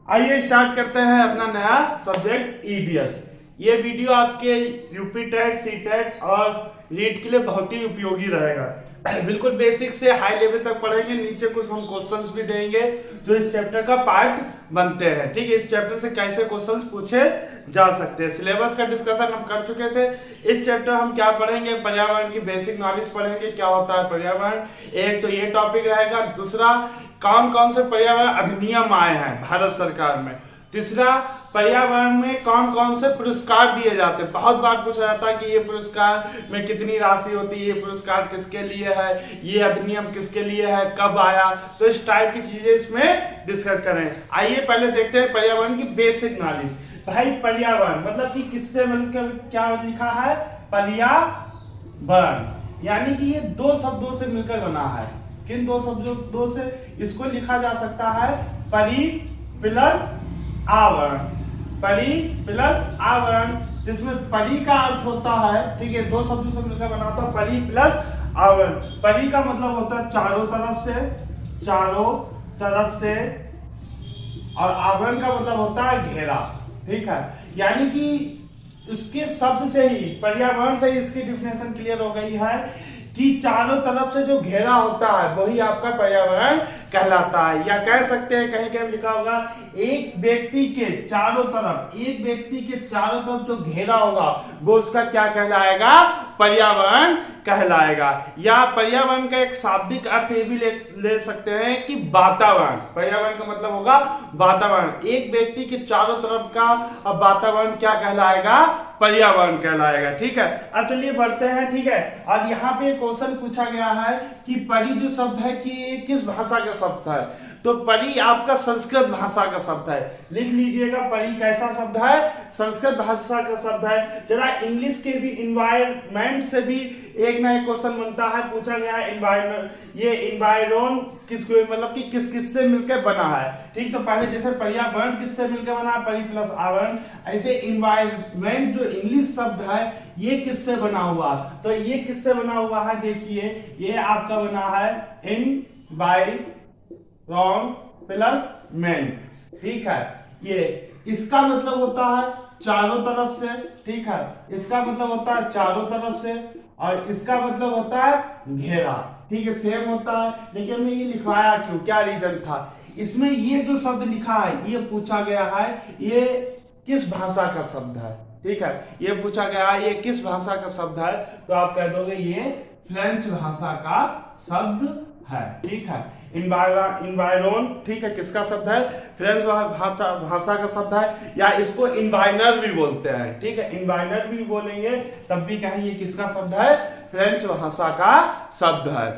आइए स्टार्ट करते हैं अपना नया सब्जेक्ट ईवीएस। ये वीडियो आपके यूपी टेट, सी टेट और रीट के लिए बहुत ही उपयोगी रहेगा। बिल्कुल बेसिक से हाई लेवल तक पढ़ेंगे। नीचे कुछ हम क्वेश्चंस भी देंगे जो इस चैप्टर का पार्ट बनते हैं। ठीक है, इस चैप्टर से कैसे क्वेश्चंस पूछे जा सकते हैं। सिलेबस का डिस्कशन हम कर चुके थे। इस चैप्टर हम क्या पढ़ेंगे, पर्यावरण की बेसिक नॉलेज पढ़ेंगे, क्या होता है पर्यावरण। एक तो ये टॉपिक रहेगा। दूसरा, कौन कौन से पर्यावरण अधिनियम आए हैं भारत सरकार में। तीसरा, पर्यावरण में कौन कौन से पुरस्कार दिए जाते हैं। बहुत बार पूछा जाता है कि ये पुरस्कार में कितनी राशि होती है, ये पुरस्कार किसके लिए है, ये अधिनियम किसके लिए है, कब आया। तो इस टाइप की चीजें इसमें डिस्कस करें। आइए पहले देखते हैं पर्यावरण की बेसिक नॉलेज। भाई पर्यावरण मतलब कि किससे मिलकर क्या लिखा है, पर्यावरण, यानी कि ये दो शब्दों से मिलकर बना है। किन दो शब्दों से इसको लिखा जा सकता है, परि प्लस आवरण। परि प्लस आवरण, जिसमें परि का अर्थ होता है, ठीक है, दो शब्दों से मिलकर बना होता है परि प्लस आवरण। परि का मतलब होता है चारों तरफ से, चारों तरफ से, और आवरण का मतलब होता है घेरा। ठीक है, यानी कि इसके शब्द से ही, पर्यावरण से ही इसकी डिफिनेशन क्लियर हो गई है कि चारों तरफ से जो घेरा होता है वही आपका पर्यावरण कहलाता है। या कह सकते हैं, कहीं कहीं लिखा होगा, एक व्यक्ति के चारों तरफ, एक व्यक्ति के चारों तरफ जो घेरा होगा वो उसका क्या कहलाएगा, पर्यावरण कहलाएगा। या पर्यावरण का एक शाब्दिक अर्थ ये भी ले सकते हैं कि वातावरण। पर्यावरण का मतलब होगा वातावरण। एक व्यक्ति के चारों तरफ का वातावरण क्या कहलाएगा, पर्यावरण कहलाएगा। ठीक है, अब चलिए बढ़ते हैं। ठीक है, और यहाँ पे क्वेश्चन पूछा गया है कि परि जो शब्द है कि किस भाषा का शब्द है। तो परि आपका संस्कृत भाषा का शब्द है। लिख लीजिएगा, परि कैसा शब्द है, संस्कृत भाषा का शब्द है। जरा इंग्लिश के भी इन्वायरमेंट से भी एक ना एक क्वेश्चन बनता है, पूछा गया है इन्वायरमेंट, ये इन्वायरन किसको मतलब कि किस किस से मिलकर बना है। ठीक, तो पहले जैसे पर्यावरण किससे मिलकर बना है, परि प्लस आवरण, ऐसे इन्वायरमेंट जो इंग्लिश शब्द है ये किससे बना हुआ। तो ये किससे बना हुआ है, देखिए ये आपका बना है इन्वायरन प्लस मेंट। ठीक है, ये इसका मतलब होता है चारों तरफ से। ठीक है, इसका मतलब होता है चारों तरफ से, और इसका मतलब होता है घेरा। ठीक है, सेम होता है, लेकिन हमने ये लिखवाया क्यों, क्या रीजन था। इसमें ये जो शब्द लिखा है ये पूछा गया है ये किस भाषा का शब्द है। ठीक है, ये पूछा गया है ये किस भाषा का शब्द है, तो आप कह दोगे ये फ्रेंच भाषा का शब्द है। ठीक है, इन्वायरन, ठीक है, किसका शब्द है, फ्रेंच भाषा का शब्द है। या इसको इन्वायनर भी बोलते हैं। ठीक है, इन्वायनर भी बोलेंगे तब भी कहें ये किसका शब्द है, फ्रेंच भाषा का शब्द है।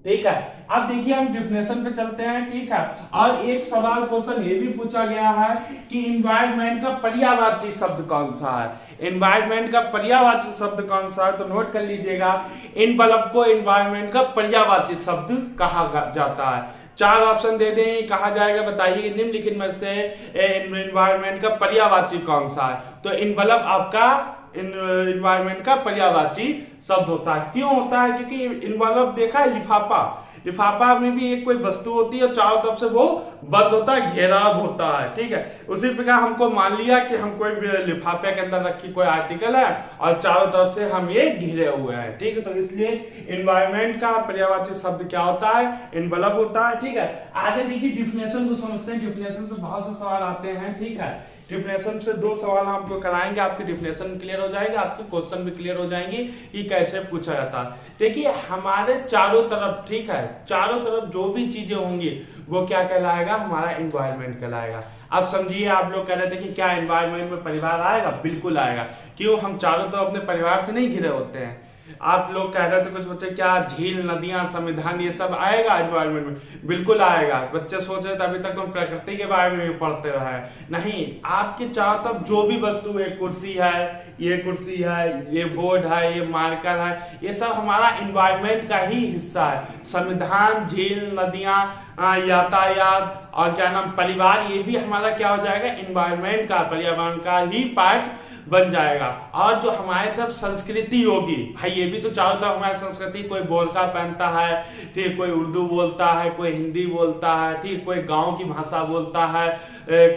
ठीक है, अब देखिए हम डिफिनेशन पे चलते हैं। ठीक है, और एक सवाल क्वेश्चन ये भी पूछा गया है कि इन्वायरमेंट का पर्यायवाची शब्द कौन सा है। इन्वायरमेंट का पर्यायवाची शब्द कौन सा है, तो नोट कर लीजिएगा, इन बल्ब को इन्वायरमेंट का पर्यायवाची शब्द कहा जाता है। चार ऑप्शन दे दें, कहा जाएगा, बताइए निम्नलिखित में से इन्वायरमेंट का पर्यायवाची कौन सा है। तो इन बल्ब आपका इन्वायरमेंट का पर्यायवाची शब्द होता है। क्यों होता है, क्योंकि इन्वॉल्व देखा है लिफाफा, लिफाफा में भी एक कोई वस्तु होती है और चारों तरफ से वो बंद होता है, घेराव होता है। ठीक है, उसी प्रकार हमको मान लिया कि हम कोई लिफाफे के अंदर रखी कोई आर्टिकल है और चारों तरफ से हम ये घिरे हुए हैं। ठीक है, तो इसलिए इन्वायरमेंट का पर्यायवाची शब्द क्या होता है, इन्वॉल्व होता है। ठीक है, आगे देखिए डिफिनेशन को समझते हैं। डिफिनेशन से बहुत से सवाल आते हैं। ठीक है, डिफिनेशन से दो सवाल आपको कराएंगे, आपकी डिफिनेशन क्लियर हो जाएगी, आपके क्वेश्चन भी क्लियर हो जाएंगे कि कैसे पूछा जाता है। देखिए हमारे चारों तरफ, ठीक है, चारों तरफ जो भी चीजें होंगी वो क्या कहलाएगा, हमारा एनवायरनमेंट कहलाएगा। अब समझिए, आप लोग कह रहे थे कि क्या एनवायरनमेंट में परिवार आएगा, बिल्कुल आएगा। क्यों, हम चारों तरफ अपने परिवार से नहीं घिरे होते हैं। आप लोग कह रहे थे कुछ बच्चे, क्या झील, नदियां, संविधान ये सब आएगा एनवायरनमेंट में, बिल्कुल आएगा। बच्चे सोच रहे थे अभी तक तो प्रकृति के बारे में भी पढ़ते रहे, नहीं, आपके चारों तरफ जो भी वस्तु है, कुर्सी है, ये कुर्सी है, ये बोर्ड है, ये मार्कर है, ये सब हमारा एनवायरनमेंट का ही हिस्सा है। संविधान, झील, नदियां, यातायात और क्या नाम, परिवार, ये भी हमारा क्या हो जाएगा, एनवायरनमेंट का, पर्यावरण का ही पार्ट बन जाएगा। और जो हमारे तरफ संस्कृति होगी भाई, ये भी तो चारों तरफ हमारी संस्कृति, कोई बोरका पहनता है, ठीक, कोई उर्दू बोलता है, कोई हिंदी बोलता है, ठीक, कोई गांव की भाषा बोलता है,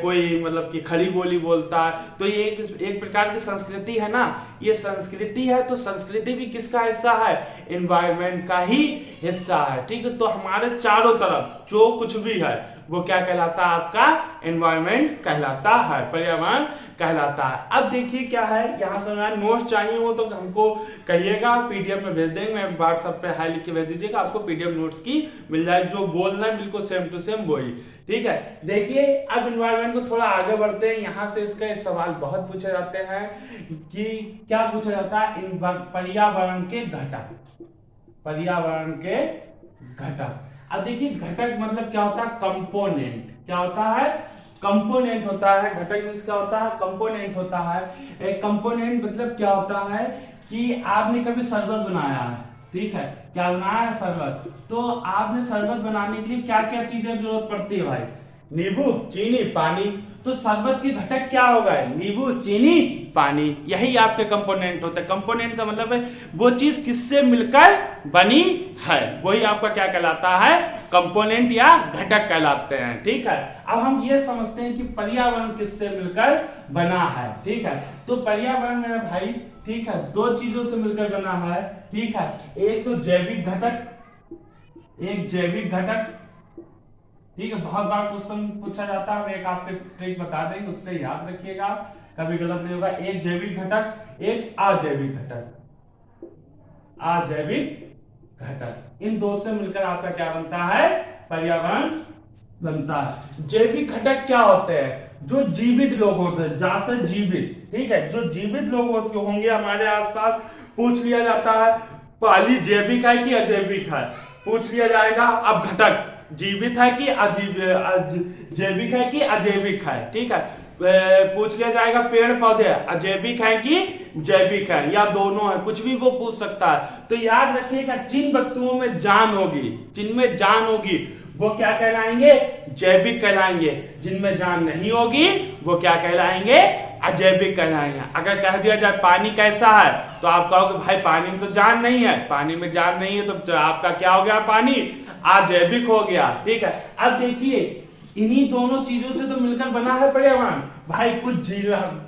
कोई मतलब कि खड़ी बोली बोलता है। तो ये एक प्रकार की संस्कृति है ना, ये संस्कृति है। तो संस्कृति भी किसका हिस्सा है? एनवायरमेंट का ही हिस्सा है, ठीक है। तो हमारे चारों तरफ जो कुछ भी है वो क्या कहलाता है? आपका एनवायरमेंट कहलाता है, पर्यावरण कहलाता है। अब देखिए क्या है, यहाँ से नोट्स चाहिए हो तो हमको कहिएगा, पीडीएफ में भेज देंगे, मैं व्हाट्सएप पे हाई लिख के भेज दीजिएगा, आपको पीडीएफ नोट्स की मिल जाएगी। जो बोलना है बिल्कुल सेम टू सेम वही, ठीक है। देखिए अब एनवायरमेंट को थोड़ा आगे बढ़ते हैं। यहाँ से इसका एक सवाल बहुत पूछे जाते हैं कि क्या पूछा जाता है? पर्यावरण के घटक, पर्यावरण के घटक। अब देखिए घटक मतलब क्या होता है? कंपोनेंट। क्या होता है? कंपोनेंट होता है। घटक मींस क्या होता है? कंपोनेंट होता है। एक कंपोनेंट मतलब क्या होता है कि आपने कभी शरबत बनाया है, ठीक है, क्या बनाया है? शरबत। तो आपने शरबत बनाने के लिए क्या क्या चीजें जरूरत पड़ती है भाई? नींबू, चीनी, पानी। तो शरबत के घटक क्या होगा? नींबू, चीनी, पानी। यही आपके कंपोनेंट होते हैं। कंपोनेंट का मतलब है वो चीज किससे मिलकर बनी है, वही आपका क्या कहलाता है? कंपोनेंट या घटक कहलाते हैं, ठीक है। अब हम ये समझते हैं कि पर्यावरण किससे मिलकर बना है, ठीक है। तो पर्यावरण मेरा भाई, ठीक है, दो चीजों से मिलकर बना है, ठीक है। एक तो जैविक घटक, एक जैविक घटक, ठीक है। बहुत बार क्वेश्चन पूछा जाता है, हम एक आपके ट्रिक बता देंगे, उससे याद रखिएगा, कभी गलत नहीं होगा। एक जैविक घटक, एक अजैविक घटक, अजैविक घटक। इन दो से मिलकर आपका क्या बनता है? पर्यावरण बनता है। जैविक घटक क्या होते हैं? जो जीवित लोग होते हैं, जैसे जीवित, ठीक है, जो जीवित लोग होंगे हमारे आसपास, पूछ लिया जाता है पहली जैविक है कि अजैविक है, पूछ लिया जाएगा। अब घटक जीवित है कि जैविक है कि अजैविक है, ठीक है, पूछ लिया जाएगा। पेड़ पौधे अजैविक है कि जैविक है, या दोनों है, कुछ भी वो पूछ सकता है। तो याद रखिएगा, जिन वस्तुओं में जान होगी, जिनमें जान होगी वो क्या कहलाएंगे? जैविक कहलाएंगे। जिनमें जान नहीं होगी वो क्या कहलाएंगे? अजैविक कहलाएंगे। अगर कह दिया जाए पानी कैसा है, तो आप कहोगे भाई पानी में तो जान नहीं है, पानी में जान नहीं है, तो आपका क्या हो गया? पानी अजैविक हो गया, ठीक है। अब देखिए इन्हीं दोनों चीजों से तो मिलकर बना है पर्यावरण भाई।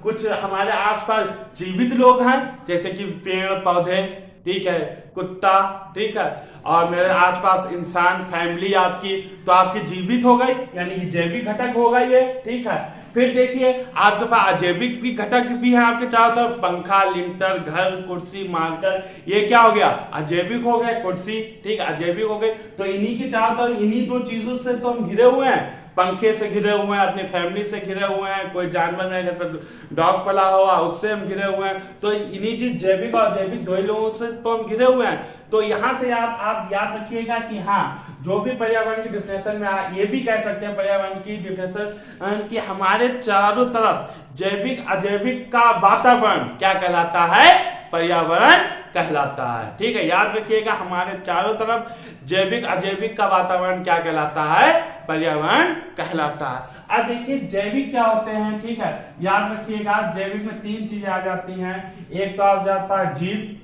कुछ हमारे आसपास जीवित लोग हैं, जैसे कि पेड़ पौधे, ठीक है, कुत्ता, ठीक है, और मेरे आसपास इंसान, फैमिली आपकी, तो आपकी जीवित हो गई, यानी कि जैविक घटक होगा ये, ठीक है। फिर देखिए आपके पास अजैविक भी घटक भी है आपके चारों तरफ, पंखा, लिंटर, घर, कुर्सी, मार्कर, ये क्या हो गया? अजैविक हो गए। कुर्सी, ठीक है, अजैविक हो गई। तो इन्हीं के चारों तरफ, इन्हीं दो चीजों से तो हम घिरे हुए हैं। पंखे से घिरे हुए हैं, अपनी फैमिली से घिरे हुए हैं, कोई जानवर में घर पर डॉग पला हुआ उससे हम घिरे हुए हैं। तो इन्हीं चीज जैविक और अजैविक दो ही लोगों से तो हम घिरे हुए हैं। तो यहाँ से आप याद रखिएगा कि हाँ, जो भी पर्यावरण की डिफिनेशन में ये भी कह सकते हैं पर्यावरण की डिफिनेशन कि हमारे चारों तरफ जैविक अजैविक का वातावरण क्या कहलाता है? पर्यावरण कहलाता है, ठीक है। याद रखिएगा, हमारे चारों तरफ जैविक अजैविक का वातावरण क्या कहलाता है? पर्यावरण कहलाता है। अब देखिए जैविक क्या होते हैं, ठीक है, याद रखिएगा। जैविक में तीन चीजें आ जाती हैं। एक तो आ जाता है जीव,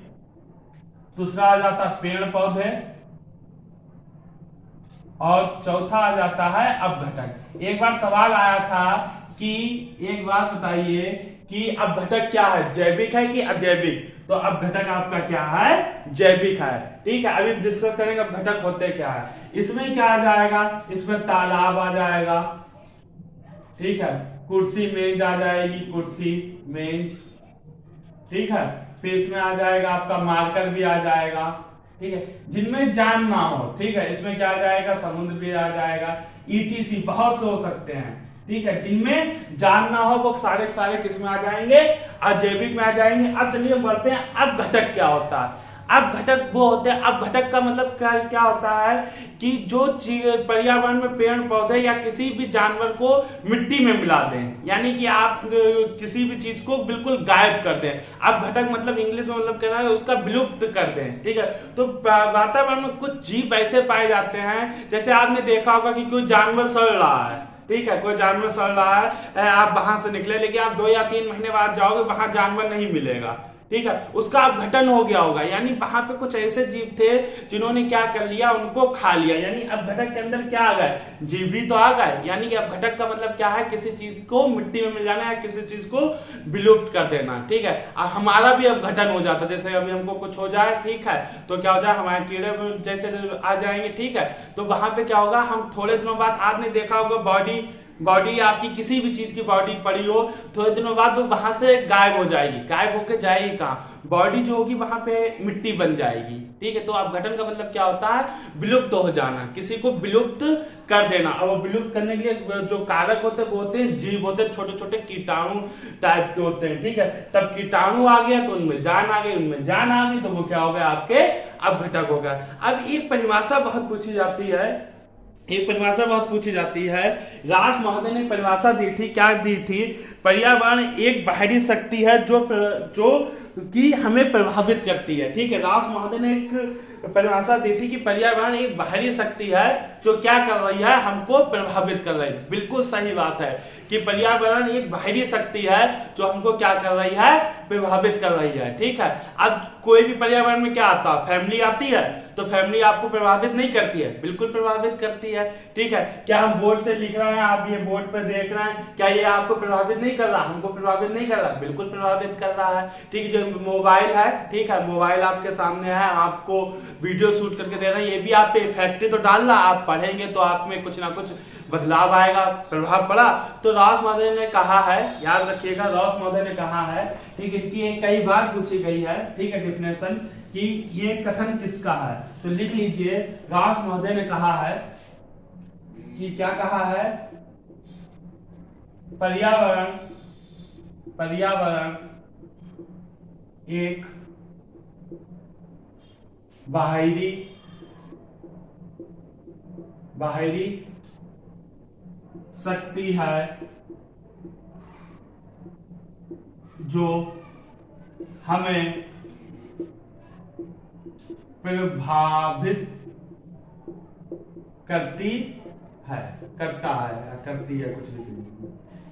दूसरा आ जाता है पेड़ पौधे, और चौथा आ जाता है अपघटक। एक बार सवाल आया था कि एक बात बताइए कि अपघटक क्या है? जैविक है कि अजैविक? तो अपघटक आपका क्या है? जैविक है, ठीक है। अभी डिस्कस करेंगे अपघटक होते क्या है। इसमें क्या आ जाएगा? इसमें तालाब आ जाएगा, ठीक है, कुर्सी मेज आ जाएगी, कुर्सी मेज, ठीक है। फिर इसमें आ जाएगा आपका मार्कर भी आ जाएगा, ठीक है, जिनमें जान ना हो, ठीक है। इसमें क्या आ जाएगा? समुद्र भी आ जाएगा, ETC बहुत से हो सकते हैं, ठीक है। जिनमें जान ना हो वो सारे किस में आ जाएंगे? अजैविक में आ जाएंगे। अब चलिए बढ़ते हैं, अब घटक क्या होता है? अब घटक वो होते हैं, अब घटक का मतलब क्या होता है कि जो पर्यावरण में पेड़ पौधे या किसी भी जानवर को मिट्टी में मिला दें, यानी कि आप किसी भी चीज को बिल्कुल गायब कर दें। अब घटक मतलब इंग्लिश में मतलब कहना है उसका विलुप्त कर दें, ठीक है। तो वातावरण में कुछ जीव ऐसे पाए जाते हैं, जैसे आपने देखा होगा कि कोई जानवर सड़ रहा है, ठीक है, कोई जानवर सड़ रहा है, आप वहां से निकले, लेकिन आप 2 या 3 महीने बाद जाओगे, वहां जानवर नहीं मिलेगा, ठीक है, उसका अपघटन हो गया होगा। यानी वहां पे कुछ ऐसे जीव थे जिन्होंने क्या कर लिया, उनको खा लिया। यानी अपघटक के अंदर क्या आ गए, जीव भी तो आ गए। यानी कि अपघटक का मतलब क्या है, किसी चीज को मिट्टी में मिल जाना या किसी चीज को विलुप्त कर देना, ठीक है। अब हमारा भी अपघटन हो जाता, जैसे अभी हमको कुछ हो जाए, ठीक है, तो क्या हो जाए, हमारे कीड़े जैसे आ जाएंगे, ठीक है, तो वहां पे क्या होगा, हम थोड़े दिनों बाद, आपने देखा होगा बॉडी आपकी किसी भी चीज की बॉडी पड़ी हो, थोड़े दिनों बाद वो वहां से गायब हो जाएगी। गायब होके जाएगी कहाँ, बॉडी जो होगी वहां पे मिट्टी बन जाएगी, ठीक है। तो अपघटन का मतलब क्या होता है, विलुप्त हो जाना, किसी को विलुप्त कर देना। और वो विलुप्त करने के लिए जो कारक होते हैं वो होते हैं जीव, होते हैं छोटे छोटे कीटाणु टाइप के होते हैं, ठीक है। तब कीटाणु आ गया तो उनमें जान आ गई, उनमें जान आ गई तो वो क्या हो गया, आपके अपघटक हो गया। अब एक परिभाषा बहुत पूछी जाती है, रास महोदय ने परिभाषा दी थी, क्या दी थी, पर्यावरण एक बाहरी शक्ति है जो कि हमें प्रभावित करती है, ठीक है। रास महोदय ने एक परिभाषा दी थी कि पर्यावरण एक बाहरी शक्ति है जो क्या कर रही है, हमको प्रभावित कर रही है। बिल्कुल सही बात है कि पर्यावरण एक बाहरी शक्ति है जो हमको क्या कर रही है, प्रभावित कर रही है, ठीक है। अब कोई भी पर्यावरण में क्या आता है, फैमिली आती है, तो फैमिली आपको प्रभावित नहीं करती है, बिल्कुल प्रभावित करती है, ठीक है। क्या हम बोर्ड से लिख रहे हैं, आप ये बोर्ड पे देख रहे हैं, क्या ये आपको प्रभावित नहीं कर रहा, हमको प्रभावित नहीं कर रहा, बिल्कुल प्रभावित कर रहा है, ठीक है। जो मोबाइल है, ठीक है, मोबाइल आपके सामने है, आपको वीडियो शूट करके दे रहा है, ये भी आप पे इफेक्ट तो डाल रहा, आप पढ़ेंगे तो आप में कुछ ना कुछ बदलाव आएगा, प्रभाव पड़ा। तो रास महोदय ने कहा है, याद रखिएगा, रास महोदय ने कहा है, ठीक है, कि कई बार पूछी गई है, ठीक है, डेफिनेशन कि ये कथन किसका है, तो लिख लीजिए, रास महोदय ने कहा है कि क्या कहा है, पर्यावरण एक बाहरी शक्ति है जो हमें प्रभावित करती है, करती है, कुछ नहीं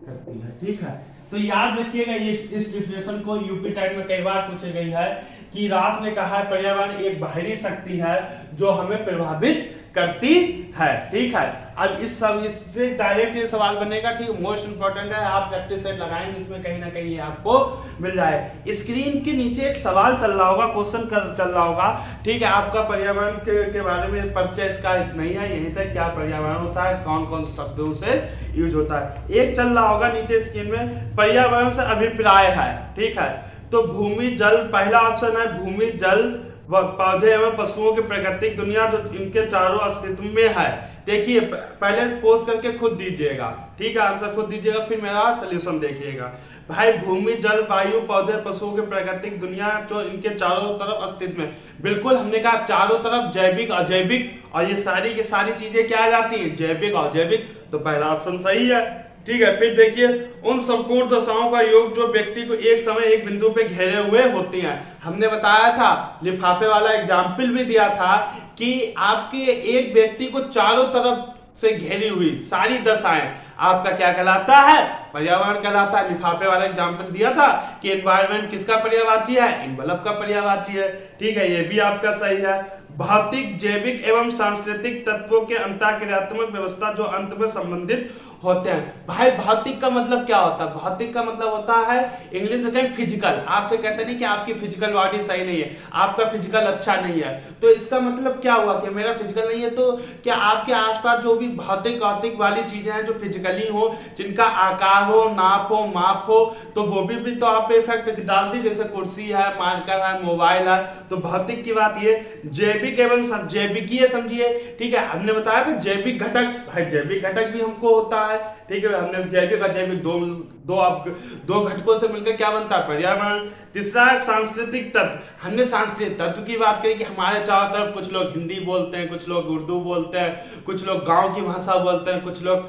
करती है, ठीक है। तो याद रखिएगा, ये इस डिफिनेशन को यूपी टाइप में कई बार पूछी गई है कि रास ने कहा है पर्यावरण एक बाहरी शक्ति है जो हमें प्रभावित करती है, ठीक है। अब इससे डायरेक्ट ये सवाल बनेगा, ठीक है, मोस्ट इंपोर्टेंट है, आप प्रैक्टिस सेट लगाएंगे, इसमें कहीं ना कहीं ये आपको मिल जाए। स्क्रीन के नीचे एक सवाल चल रहा होगा, क्वेश्चन चल रहा होगा, ठीक है। आपका पर्यावरण के बारे में परिचय इसका इतना ही है, यहीं तक क्या पर्यावरण होता है, कौन कौन शब्दों से यूज होता है। एक चल रहा होगा नीचे स्क्रीन में, पर्यावरण से अभिप्राय है, ठीक है। तो भूमि जल, पहला ऑप्शन है भूमि जल व पौधे एवं पशुओं की प्राकृतिक दुनिया जो इनके चारों अस्तित्व में है। देखिए, पहले पोस्ट करके खुद दीजिएगा, ठीक है, आंसर खुद दीजिएगा, फिर मेरा सोल्यूशन देखिएगा। भाई, भूमि जल वायु पौधे पशुओं की प्राकृतिक दुनिया जो इनके चारों तरफ अस्तित्व में, बिल्कुल हमने कहा चारों तरफ जैविक अजैविक, और ये सारी की सारी चीजें क्या आ जाती है, जैविक और अजैविक, तो पहला ऑप्शन सही है, ठीक है। फिर देखिए, उन संपूर्ण दशाओं का योग जो व्यक्ति को एक समय एक बिंदु पे घेरे हुए होती हैं। हमने बताया था, लिफाफे वाला एग्जाम्पल भी दिया था कि आपके एक व्यक्ति को चारों तरफ से घेरी हुई सारी दशाएं आपका क्या कहलाता है, पर्यावरण कहलाता है। लिफाफे वाला एग्जाम्पल दिया था कि एनवायरनमेंट किसका पर्यायवाची है, एनवलप का पर्यायवाची है, ठीक है, ये भी आपका सही है। भौतिक जैविक एवं सांस्कृतिक तत्वों के अंतःक्रियात्मक व्यवस्था जो अंत में संबंधित होते हैं। भाई, भौतिक का मतलब क्या होता है, भौतिक का मतलब होता है इंग्लिश में कहें फिजिकल। आपसे कहते नहीं कि आपकी फिजिकल बॉडी सही नहीं है, आपका फिजिकल अच्छा नहीं है, तो इसका मतलब क्या हुआ कि मेरा फिजिकल नहीं है, तो क्या आपके आसपास जो भी भौतिक वाली चीजें हैं जो फिजिकली हो, जिनका आकार हो, नाप हो, माप हो, तो वो भी तो आप इफेक्ट डाल दी, जैसे कुर्सी है, मार्कर है, मोबाइल है, तो भौतिक की बात ये। जैविक एवं जैविकीय समझिए, ठीक है, हमने बताया था जैविक घटक, भाई जैविक घटक भी हमको होता है, ठीक है, हमने जैविक और जैविक दो घटकों से मिलकर क्या बनता है, पर्यावरण। तीसरा है सांस्कृतिक तत्व। हमने सांस्कृतिक तत्व की बात करी कि हमारे चारों तरफ कुछ लोग हिंदी बोलते हैं, कुछ लोग उर्दू बोलते हैं, कुछ लोग गांव की भाषा बोलते हैं, कुछ लोग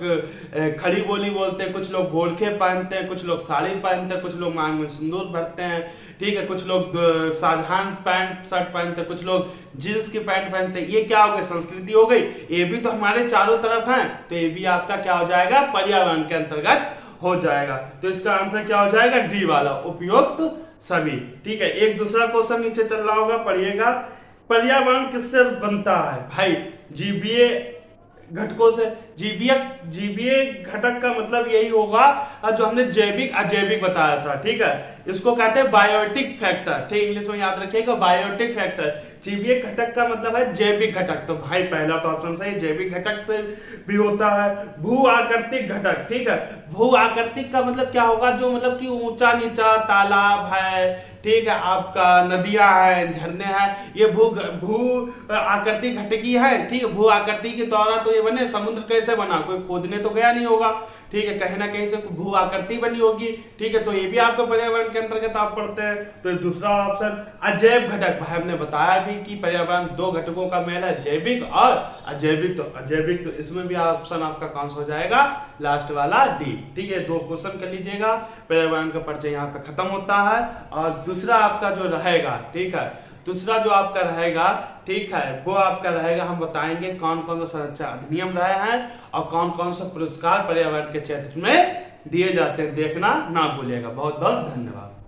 खड़ी बोली बोलते हैं, कुछ लोग बोरखे पहनते हैं, कुछ लोग साड़ी पहनते हैं, कुछ लोग मांग में सिंदूर भरते हैं, ठीक है, कुछ लोग साधारण पैंट शर्ट पहनते, कुछ लोग जींस की पैंट पहनते, ये क्या हो गई, संस्कृति हो गई। ये भी तो हमारे चारों तरफ है, तो ये भी आपका क्या हो जाएगा, पर्यावरण के अंतर्गत हो जाएगा। तो इसका आंसर क्या हो जाएगा, डी वाला, उपयुक्त सभी। ठीक है, एक दूसरा क्वेश्चन नीचे चल रहा होगा, पढ़िएगा। पर्यावरण किससे बनता है भाई, जीवीय घटकों से। जीवीय घटक का मतलब यही होगा जो हमने जैविक अजैविक बताया था। ठीक है, इसको कहते हैं बायोटिक फैक्टर। ठीक, इंग्लिश में याद रखिएगा, बायोटिक फैक्टर। जीवीय घटक का मतलब है जैविक घटक। तो भाई पहला तो ऑप्शन सही, जैविक घटक से भी होता है। भू आकृतिक घटक, ठीक है, भू आकृतिक का मतलब क्या होगा, जो मतलब कि ऊंचा नीचा तालाब है, ठीक है, आपका नदियां हैं, झरने हैं, ये भू आकृति घटकी है। ठीक है, भू आकृति के द्वारा तो ये बने। समुद्र कैसे बना, कोई खोदने तो गया नहीं होगा, ठीक है, कहीं ना कहीं से भू आकृति बनी होगी। ठीक है, तो ये भी आपका पर्यावरण के अंतर्गत आप पढ़ते हैं। तो दूसरा ऑप्शन अजैव घटक, भाई हमने बताया भी कि पर्यावरण दो घटकों का मेल है, जैविक और अजैविक। तो अजैविक, तो इसमें भी ऑप्शन आपका कौन सा हो जाएगा, लास्ट वाला डी। ठीक है, 2 क्वेश्चन कर लीजिएगा, पर्यावरण का परिचय यहाँ पे खत्म होता है। और दूसरा आपका जो रहेगा, ठीक है, दूसरा जो आपका रहेगा, ठीक है, वो आपका रहेगा, हम बताएंगे कौन कौन सा संरक्षण अधिनियम रहे हैं और कौन कौन सा पुरस्कार पर्यावरण के क्षेत्र में दिए जाते हैं। देखना ना भूलिएगा। बहुत बहुत धन्यवाद।